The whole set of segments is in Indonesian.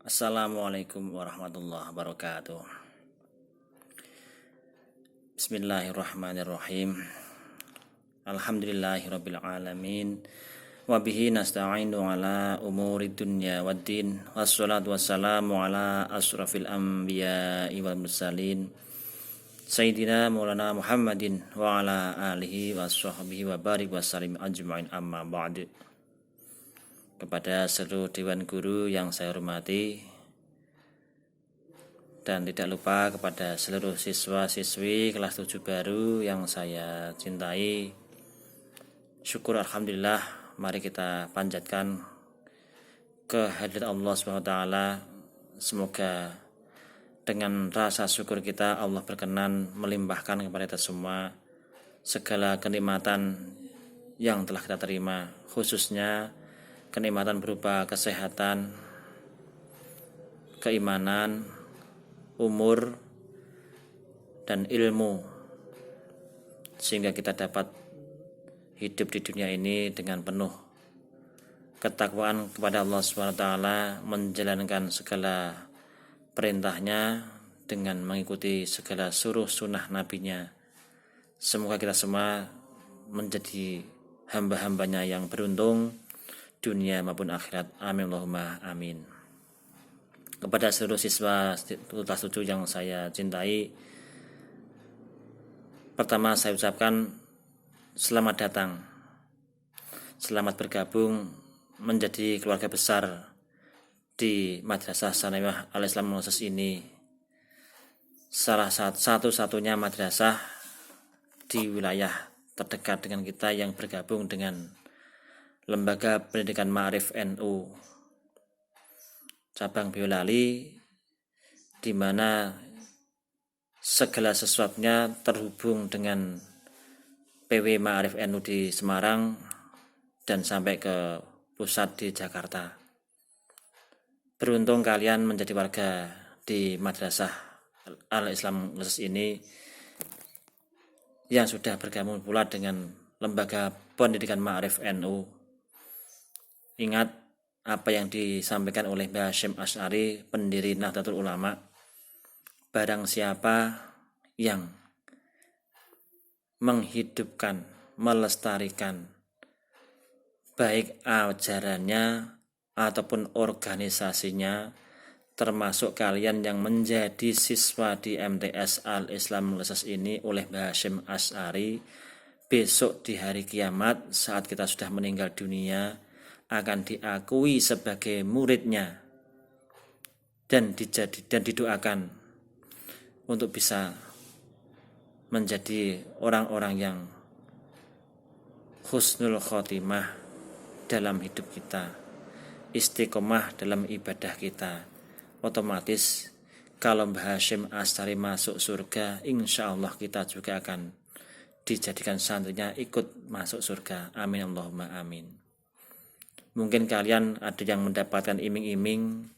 Assalamualaikum warahmatullahi wabarakatuh. Bismillahirrahmanirrahim. Alhamdulillahirabbil alamin. Wa bihi nasta'inu ala umuri dunya waddin. Wassalatu wassalamu ala asrafil anbiya'i wal mursalin. Sayyidina Maulana Muhammadin wa ala alihi wa sahbihi wa barik wa salim ajma'in, amma ba'du. Kepada seluruh Dewan Guru yang saya hormati, dan tidak lupa kepada seluruh siswa-siswi kelas 7 baru yang saya cintai, syukur alhamdulillah, mari kita panjatkan kehadirat Allah SWT. Semoga dengan rasa syukur kita Allah berkenan melimpahkan kepada kita semua segala kenikmatan yang telah kita terima, khususnya kenikmatan berupa kesehatan, keimanan, umur, dan ilmu, sehingga kita dapat hidup di dunia ini dengan penuh ketakwaan kepada Allah SWT, menjalankan segala perintahnya dengan mengikuti segala suruh sunnah nabinya. Semoga kita semua menjadi hamba-hambanya yang beruntung dunia maupun akhirat. Amin Allahumma amin. Kepada seluruh siswa kelas 7 yang saya cintai, pertama saya ucapkan selamat datang, selamat bergabung menjadi keluarga besar di Madrasah Tsanawiyah Al-Islam Moses ini, salah satu-satunya madrasah di wilayah terdekat dengan kita yang bergabung dengan Lembaga Pendidikan Ma'arif NU cabang Boyolali, di mana segala sesuatunya terhubung dengan PW Ma'arif NU di Semarang dan sampai ke pusat di Jakarta. Beruntung kalian menjadi warga di Madrasah Al-Islam Moses ini yang sudah bergabung pula dengan Lembaga Pendidikan Ma'arif NU. Ingat apa yang disampaikan oleh Mbah Hasyim Asy'ari, pendiri Nahdlatul Ulama, barang siapa yang menghidupkan, melestarikan baik ajarannya ataupun organisasinya, termasuk kalian yang menjadi siswa di MTS Al-Islam Moses ini oleh Mbah Hasyim Asy'ari, besok di hari kiamat saat kita sudah meninggal dunia akan diakui sebagai muridnya dan didoakan untuk bisa menjadi orang-orang yang husnul khotimah dalam hidup kita, istiqomah dalam ibadah kita. Otomatis kalau Mbah Hasyim Asy'ari masuk surga, insya Allah kita juga akan dijadikan santrinya ikut masuk surga. Amin Allahumma amin. Mungkin kalian ada yang mendapatkan iming-iming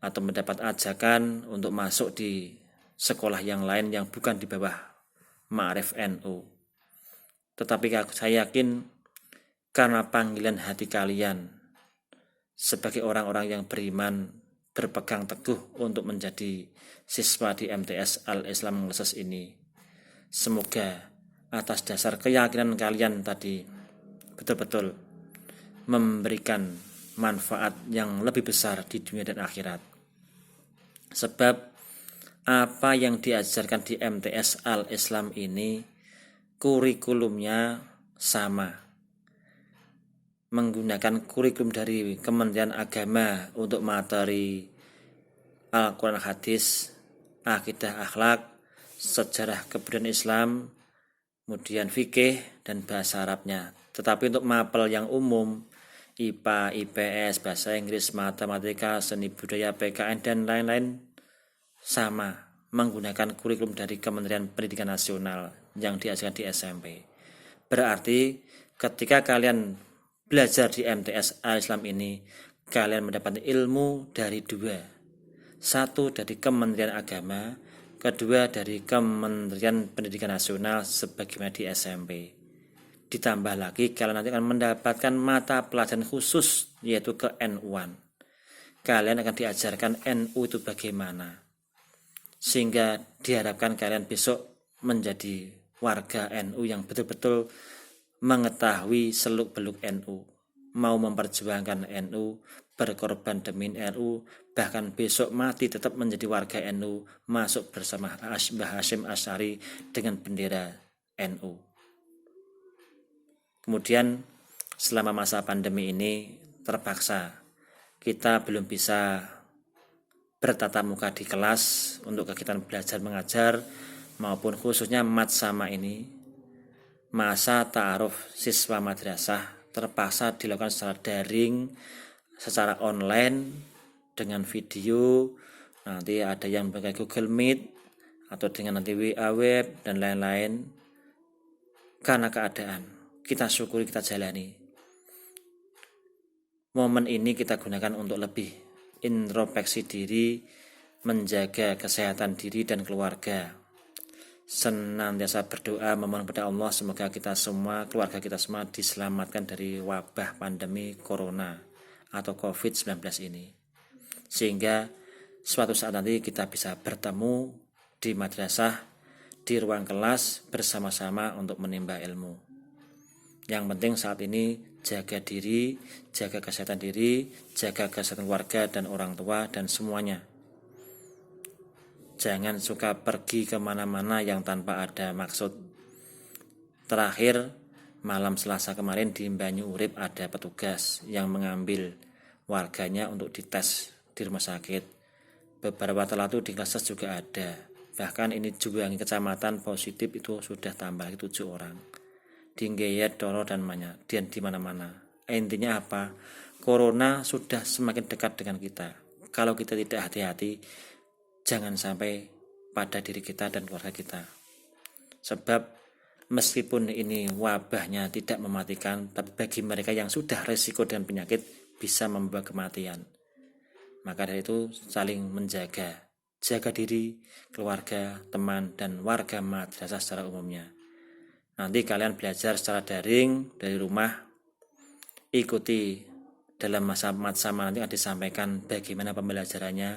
atau mendapat ajakan untuk masuk di sekolah yang lain yang bukan di bawah Ma'arif NU. Tetapi saya yakin karena panggilan hati kalian sebagai orang-orang yang beriman, berpegang teguh untuk menjadi siswa di MTS Al-Islam Moses ini, semoga atas dasar keyakinan kalian tadi betul-betul memberikan manfaat yang lebih besar di dunia dan akhirat. Sebab apa yang diajarkan di MTS Al-Islam ini kurikulumnya sama, menggunakan kurikulum dari Kementerian Agama untuk materi Al-Quran, Hadis, Akidah, Akhlak, Sejarah Kebudayaan Islam, kemudian fikih dan bahasa Arabnya. Tetapi untuk mapel yang umum, IPA, IPS, bahasa Inggris, matematika, seni budaya, PKN, dan lain-lain sama, menggunakan kurikulum dari Kementerian Pendidikan Nasional yang diajarkan di SMP. Berarti ketika kalian belajar di MTS Al-Islam ini, kalian mendapat ilmu dari dua. Satu dari Kementerian Agama, kedua dari Kementerian Pendidikan Nasional sebagaimana di SMP. Ditambah lagi kalian nanti akan mendapatkan mata pelajaran khusus yaitu ke NU-an. kalian akan diajarkan NU itu bagaimana, sehingga diharapkan kalian besok menjadi warga NU yang betul-betul mengetahui seluk-beluk NU, mau memperjuangkan NU, berkorban demi NU, bahkan besok mati tetap menjadi warga NU, masuk bersama Mbah Hasyim Asy'ari dengan bendera NU. Kemudian selama masa pandemi ini terpaksa kita belum bisa bertatap muka di kelas untuk kegiatan belajar mengajar, maupun khususnya matsama ini, masa ta'aruf siswa madrasah terpaksa dilakukan secara daring, secara online dengan video. Nanti ada yang pakai Google Meet atau dengan nanti WA web dan lain-lain. Karena keadaan, kita syukuri, kita jalani. Momen ini kita gunakan untuk lebih introspeksi diri, menjaga kesehatan diri dan keluarga. Senantiasa berdoa memohon kepada Allah semoga kita semua, keluarga kita semua diselamatkan dari wabah pandemi corona atau COVID-19 ini, sehingga suatu saat nanti kita bisa bertemu di madrasah, di ruang kelas bersama-sama untuk menimba ilmu. Yang penting saat ini jaga diri, jaga kesehatan diri, jaga kesehatan keluarga dan orang tua dan semuanya. Jangan suka pergi kemana-mana yang tanpa ada maksud. Terakhir, malam Selasa kemarin di Banyu Urip ada petugas yang mengambil warganya untuk dites di rumah sakit. Beberapa waktu lalu di Klases juga ada. Bahkan ini Juwangi kecamatan positif itu sudah tambah 7 orang. Di Ngeyet, Doro dan Manyak, dan di mana-mana. Intinya apa? Corona sudah semakin dekat dengan kita. Kalau kita tidak hati-hati, jangan sampai pada diri kita dan keluarga kita. Sebab meskipun ini wabahnya tidak mematikan, tapi bagi mereka yang sudah resiko dengan penyakit bisa membawa kematian. Maka dari itu saling menjaga, jaga diri, keluarga, teman, dan warga madrasah secara umumnya. Nanti kalian belajar secara daring dari rumah, ikuti dalam masa matsama nanti akan disampaikan bagaimana pembelajarannya.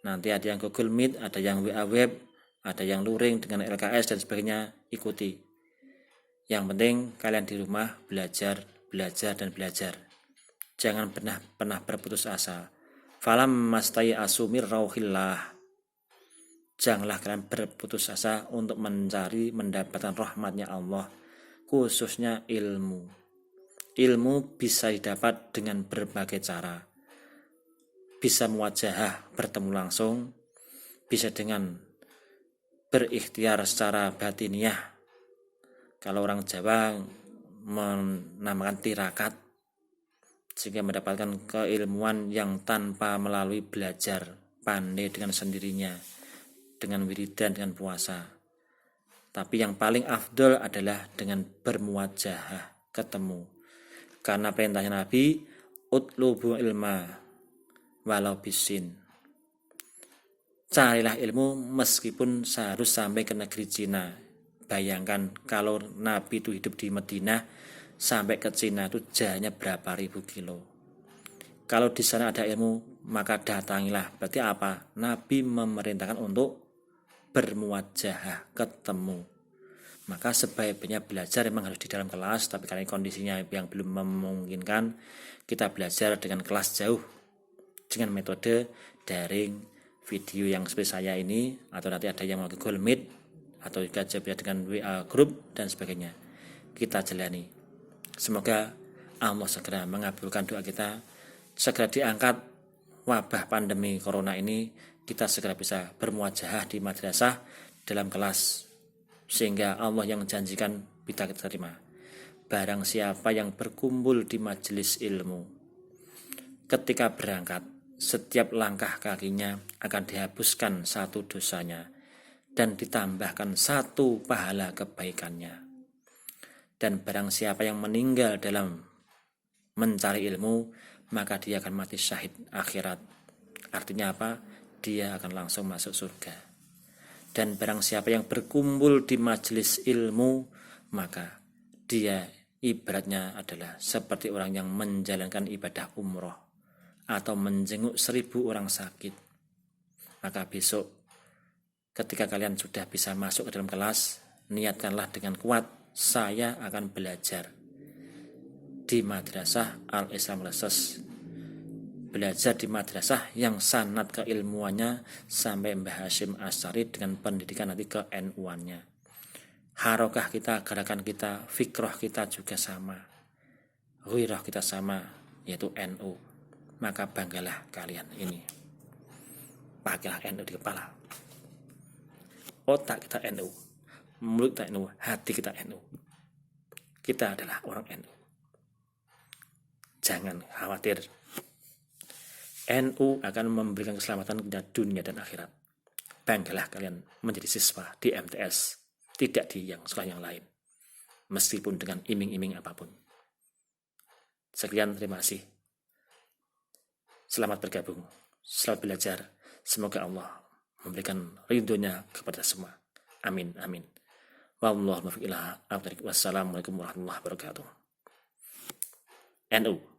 Nanti ada yang Google Meet, ada yang WA web, ada yang luring dengan LKS dan sebagainya, ikuti. Yang penting kalian di rumah belajar, dan belajar. Jangan pernah berputus asa. Falam mastai asumir rauhillah. Janganlah kalian berputus asa untuk mencari mendapatkan rahmatnya Allah, khususnya ilmu. Ilmu bisa didapat dengan berbagai cara. Bisa muwajahah, bertemu langsung, bisa dengan berikhtiar secara batiniah. Kalau orang Jawa menamakan tirakat, sehingga mendapatkan keilmuan yang tanpa melalui belajar, pandai dengan sendirinya, dengan wiridan, dengan puasa. Tapi yang paling afdol adalah dengan bermuwajahah, ketemu. Karena perintahnya Nabi, utlubu ilma walau bisin. Carilah ilmu meskipun harus sampai ke negeri Cina. Bayangkan kalau Nabi itu hidup di Madinah, sampai ke Cina itu jaraknya berapa ribu kilo. Kalau di sana ada ilmu, maka datangilah. Berarti apa? Nabi memerintahkan untuk bermuwajahah, ketemu. Maka sebaik-baiknya belajar memang harus di dalam kelas, tapi karena kondisinya yang belum memungkinkan, kita belajar dengan kelas jauh, dengan metode daring, video yang seperti saya ini, atau nanti ada yang mau Google Meet, atau juga dengan WA group dan sebagainya. Kita jalani. Semoga Allah segera mengabulkan doa kita, segera diangkat wabah pandemi corona ini, kita segera bisa bermuwajahah di madrasah dalam kelas, sehingga Allah yang janjikan bisa kita terima. Barang siapa yang berkumpul di majelis ilmu, ketika berangkat, setiap langkah kakinya akan dihapuskan 1 dosanya dan ditambahkan 1 pahala kebaikannya. Dan barang siapa yang meninggal dalam mencari ilmu, maka dia akan mati syahid akhirat. Artinya apa? Dia akan langsung masuk surga. Dan barang siapa yang berkumpul di majelis ilmu, maka dia ibaratnya adalah seperti orang yang menjalankan ibadah umroh. atau menjenguk 1000 orang sakit. Maka besok ketika kalian sudah bisa masuk ke dalam kelas, niatkanlah dengan kuat, saya akan belajar di Madrasah Al-Islam Leses. Belajar di madrasah yang sanad keilmuannya sampai Mbah Hasyim Asy'ari dengan pendidikan nanti ke NU-annya. Harokah kita, gerakan kita, fikroh kita juga sama, ghairah kita sama, yaitu NU. Maka banggalah kalian ini. Pakailah NU di kepala. Otak kita NU, mulut kita NU, hati kita NU. Kita adalah orang NU. Jangan khawatir. NU akan memberikan keselamatan kepada dunia dan akhirat. Banggalah kalian menjadi siswa di MTS, tidak di yang sekolah yang lain, meskipun dengan iming-iming apapun. Sekian, terima kasih. Selamat bergabung, selamat belajar. Semoga Allah memberikan ridhonya kepada semua. Amin, amin. Wassalamualaikum warahmatullahi wabarakatuh. NU